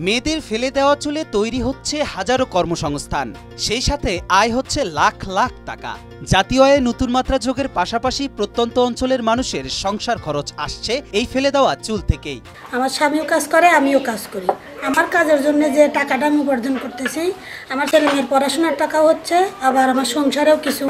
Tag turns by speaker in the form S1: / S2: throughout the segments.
S1: মেয়েদের ফেলে দেওয়া চুলে তৈরি হচ্ছে হাজারো কর্মসংস্থান, সেই সাথে আয় হচ্ছে লাখ লাখ টাকা। জাতীয় আয়ে নতুন মাত্রা যোগের পাশাপাশি প্রত্যন্ত অঞ্চলের মানুষের সংসার খরচ আসছে এই ফেলে দেওয়া চুল থেকেই।
S2: আমার স্বামীও কাজ করে, আমিও কাজ করি। আমার কাজের জন্য যে টাকাটা আমি উপার্জন করতেছি, আমার ছেলে মেয়ের পড়াশোনার টাকা হচ্ছে, আবার আমার সংসারেও কিছু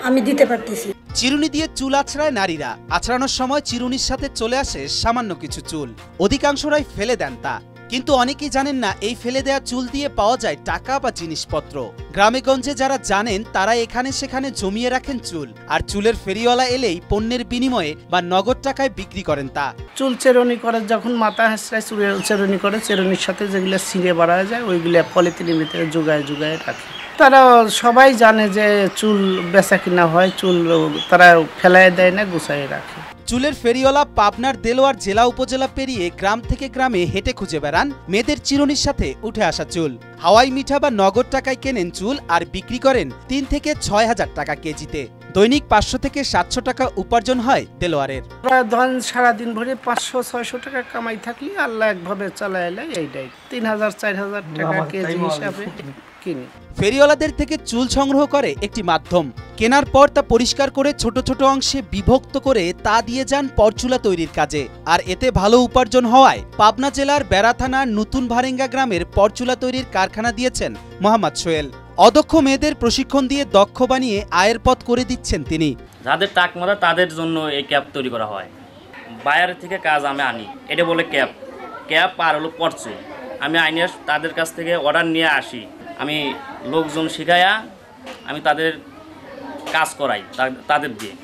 S2: আমি দিতে পারতেছি।
S1: চিরুনি দিয়ে চুল আছড়ায় নারীরা। আছড়ানোর সময় চিরুনির সাথে চলে আসে সামান্য কিছু চুল, অধিকাংশরাই ফেলে দেন তা। কিন্তু অনেকেই জানেন না এই ফেলে দেওয়া চুল দিয়ে পাওয়া যায় টাকা বা জিনিসপত্র। গ্রামেগঞ্জে যারা জানেন তারা এখানে সেখানে জমিয়ে রাখেন চুল, আর চুলের ফেরিওয়ালা এলেই পণ্যের বিনিময়ে বা নগদ টাকায় বিক্রি করেন তা।
S3: চুল চেরুনি করে, যখন মাথা হেঁচড়ায় চুল চেরুনি করে, চেরুনির সাথে যেগুলো ছিঁড়ে বাড়া যায় ওইগুলো পলিথিনের ভিতরে জোগায় জোগায় রাখে। তারা সবাই জানে যে চুল বেচা কিনা হয়, চুল তারা ফেলায় দেয় না, গুছাই রাখে।
S1: চুলের ফেরিওয়ালা পাবনার দেলোয়ার জেলা উপজেলা পেরিয়ে গ্রাম থেকে গ্রামে হেঁটে খুঁজে বেড়ান মেয়েদের চিরুনির সাথে উঠে আসা চুল। হাওয়াই মিঠা বা নগদ টাকায় কেনেন চুল আর বিক্রি করেন ৩ থেকে ৬ হাজার টাকা কেজিতে। দৈনিক ৫০০ থেকে ৭০০ টাকা উপার্জন হয় দেলোয়ারের।
S3: ধরেন সারাদিন ভরে ৫০০-৬০০ টাকা কামাই থাকলে আল্লাহ একভাবে চালায় এলে এইটাই ৩,০০০-৪,০০০ টাকা কেজি হিসাবে কিনি।
S1: ফেরিওয়ালাদের থেকে চুল সংগ্রহ করে একটি মাধ্যম, কেনার পর তা পরিষ্কার করে ছোট ছোট অংশে বিভক্ত করে তা দিয়ে যান পরচুলা তৈরির কাজে। আর এতে ভালো উপার্জন হওয়ায় পাবনা জেলার বেড়া থানার নতুন ভারেঙ্গা গ্রামের পরচুলা তৈরির কারখানা দিয়েছেন মোহাম্মদ সোহেল। অদক্ষ মেয়েদের প্রশিক্ষণ দিয়ে দক্ষ বানিয়ে আয়ের পথ করে দিচ্ছেন তিনি।
S4: যাদের টাকমারা তাদের জন্য এই ক্যাপ তৈরি করা হয়। বাইরে থেকে কাজ আমি আনি, এটা বলে ক্যাপ আর হলো পরচুল। আমি আইনে তাদের কাছ থেকে অর্ডার নিয়ে আসি, আমি লোকজন শিখাইয়া আমি তাদের কাজ করাই তাদের দিয়ে।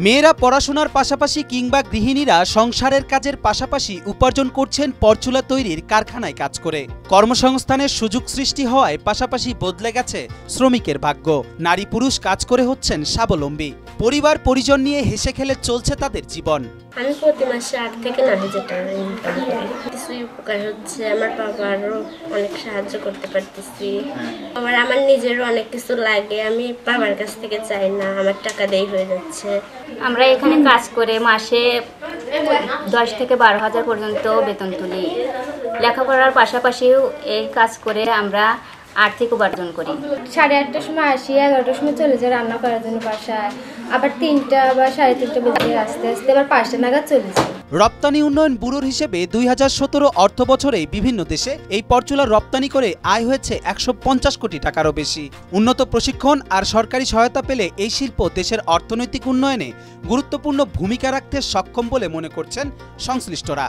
S1: মেয়েরা পড়াশোনার পাশাপাশি কিংবা গৃহিণীরা সংসারের কাজের পাশাপাশি উপার্জন করছেন পরচুলা তৈরির কারখানায় কাজ করে। কর্মসংস্থানের সুযোগ সৃষ্টি হওয়ায় পাশাপাশি বদলে গেছে শ্রমিকের ভাগ্য। নারী পুরুষ কাজ করে হচ্ছেন স্বাবলম্বী। পরিবার পরিজন নিয়ে হেসে খেলে চলছে তাদের জীবন।
S5: আমি প্রতি মাসে ৮ থেকে ৯,০০০ টাকা ইনকাম করি। কিছুই উপকার হচ্ছে, আমার বাবারও অনেক সাহায্য করতে পারতেছি। আবার আমার নিজেরও অনেক কিছু লাগে, আমি বাবার কাছ থেকে চাই না, আমার টাকা দেই হয়ে যাচ্ছে।
S6: আমরা এখানে কাজ করে মাসে ১০ থেকে ১২,০০০ পর্যন্ত বেতন তুলি। লেখাপড়ার পাশাপাশিও এই কাজ করে আমরা আর্থিক উপার্জন করি।
S7: 8:30টার সময় আসি, 11টার সময় চলে যাই রান্না করার জন্য বাসায়, আবার 3টা বা 3:30 বেজে আস্তে আস্তে আবার 5টা নাগাদ চলে যাই।
S1: রপ্তানি উন্নয়ন ব্যুরোর হিসেবে ২০১৭ অর্থ বছরে বিভিন্ন দেশে এই পরচুলা রপ্তানি করে আয় হয়েছে ১৫০ কোটি টাকারও বেশি। উন্নত প্রশিক্ষণ আর সরকারি সহায়তা পেলে এই শিল্প দেশের অর্থনৈতিক উন্নয়নে গুরুত্বপূর্ণ ভূমিকা রাখতে সক্ষম বলে মনে করছেন সংশ্লিষ্টরা।